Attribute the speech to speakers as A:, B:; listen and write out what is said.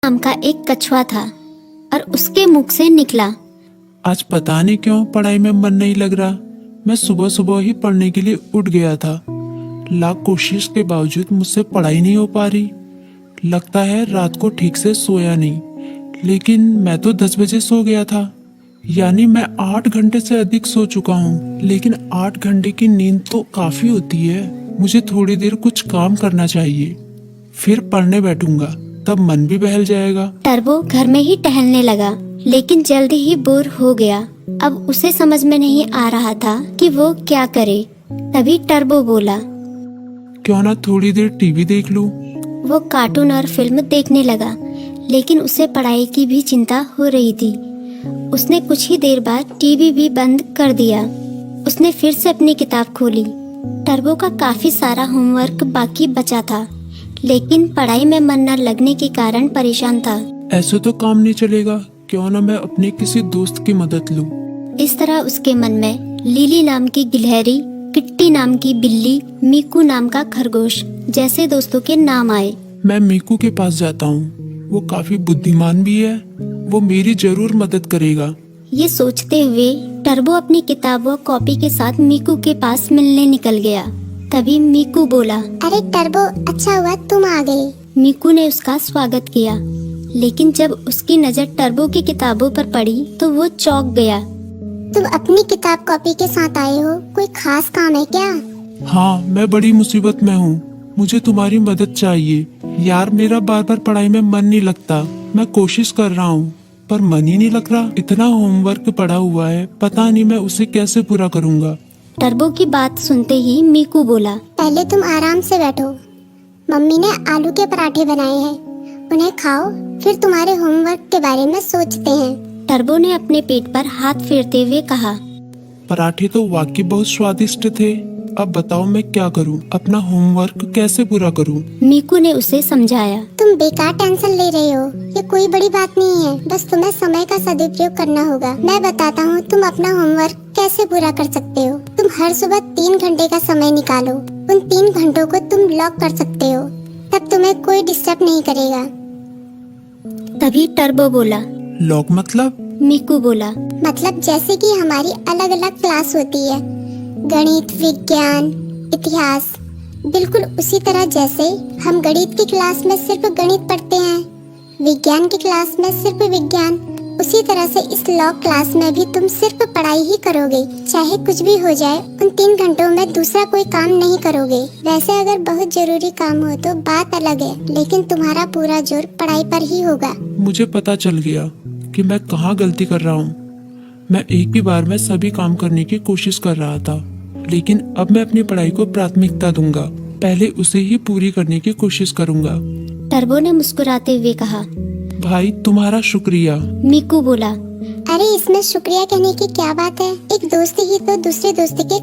A: नाम का एक कछुआ था और उसके मुख से निकला,
B: आज पता नहीं क्यों पढ़ाई में मन नहीं लग रहा। मैं सुबह सुबह ही पढ़ने के लिए उठ गया था। लाख कोशिश के बावजूद मुझसे पढ़ाई नहीं हो पा रही। लगता है रात को ठीक से सोया नहीं, लेकिन मैं तो 10 बजे सो गया था। यानी मैं 8 घंटे से अधिक सो चुका हूँ। लेकिन 8 घंटे की नींद तो काफी होती है। मुझे थोड़ी देर कुछ काम करना चाहिए, फिर पढ़ने बैठूंगा, तब मन भी बहल जाएगा।
A: टर्बो घर में ही टहलने लगा, लेकिन जल्दी ही बोर हो गया। अब उसे समझ में नहीं आ रहा था कि वो क्या करे। तभी टर्बो बोला,
B: क्यों ना थोड़ी देर टीवी देख लूं।
A: वो कार्टून और फिल्म देखने लगा, लेकिन उसे पढ़ाई की भी चिंता हो रही थी। उसने कुछ ही देर बाद टीवी भी बंद कर दिया। उसने फिर से अपनी किताब खोली। टर्बो का काफी सारा होमवर्क बाकी बचा था, लेकिन पढ़ाई में मन न लगने के कारण परेशान था।
B: ऐसे तो काम नहीं चलेगा, क्यों ना मैं अपने किसी दोस्त की मदद लूं।
A: इस तरह उसके मन में लिली नाम की गिलहरी, किट्टी नाम की बिल्ली, मीकू नाम का खरगोश जैसे दोस्तों के नाम आए।
B: मैं मीकू के पास जाता हूँ, वो काफी बुद्धिमान भी है, वो मेरी जरूर मदद करेगा।
A: ये सोचते हुए टर्बो अपनी किताब व कॉपी के साथ मीकू के पास मिलने निकल गया। तभी मीकू बोला,
C: अरे टर्बो, अच्छा हुआ तुम आ गए।
A: मीकू ने उसका स्वागत किया, लेकिन जब उसकी नजर टर्बो की किताबों पर पड़ी तो वो चौंक गया।
C: तुम अपनी किताब कॉपी के साथ आए हो, कोई खास काम है क्या?
B: हाँ, मैं बड़ी मुसीबत में हूँ, मुझे तुम्हारी मदद चाहिए। यार, मेरा बार बार पढ़ाई में मन नहीं लगता। मैं कोशिश कर रहा हूँ, पर मन ही नहीं लग रहा। इतना होमवर्क पड़ा हुआ है, पता नहीं मैं उसे कैसे पूरा करूँगा।
A: टर्बो की बात सुनते ही मीकू बोला,
C: पहले तुम आराम से बैठो। मम्मी ने आलू के पराठे बनाए हैं, उन्हें खाओ, फिर तुम्हारे होमवर्क के बारे में सोचते हैं।
A: टर्बो ने अपने पेट पर हाथ फेरते हुए कहा,
B: पराठे तो वाकई बहुत स्वादिष्ट थे। अब बताओ मैं क्या करूं? अपना होमवर्क कैसे पूरा करूं?
A: मीकू ने उसे समझाया।
C: तुम बेकार टेंशन ले रहे हो, ये कोई बड़ी बात नहीं है, बस तुम्हें समय का सदुपयोग करना होगा। मैं बताता हूँ तुम अपना होमवर्क कैसे पूरा कर सकते हो। तुम हर सुबह 3 घंटे का समय निकालो, उन 3 घंटों को तुम ब्लॉक कर सकते हो, तब तुम्हें कोई डिस्टर्ब नहीं करेगा।
A: तभी टर्बो बोला,
B: लॉक मतलब?
A: मीकू बोला,
C: मतलब जैसे कि हमारी अलग अलग क्लास होती है, गणित, विज्ञान, इतिहास, बिल्कुल उसी तरह जैसे हम गणित की क्लास में सिर्फ गणित पढ़ते हैं, विज्ञान की क्लास में सिर्फ विज्ञान, उसी तरह से इस लॉ क्लास में भी तुम सिर्फ पढ़ाई ही करोगे। चाहे कुछ भी हो जाए, उन 3 घंटों में दूसरा कोई काम नहीं करोगे। वैसे अगर बहुत जरूरी काम हो तो बात अलग है, लेकिन तुम्हारा पूरा जोर पढ़ाई पर ही होगा।
B: मुझे पता चल गया कि मैं कहाँ गलती कर रहा हूँ। मैं एक ही बार में सभी काम करने की कोशिश कर रहा था, लेकिन अब मैं अपनी पढ़ाई को प्राथमिकता दूंगा। पहले उसे ही पूरी करने की कोशिश करूंगा।
A: टर्बो ने मुस्कुराते हुए कहा।
B: भाई, तुम्हारा शुक्रिया।
A: मीकू बोला,
C: अरे इसमें शुक्रिया कहने की क्या बात है, एक दोस्ती ही तो दूसरे दोस्ती के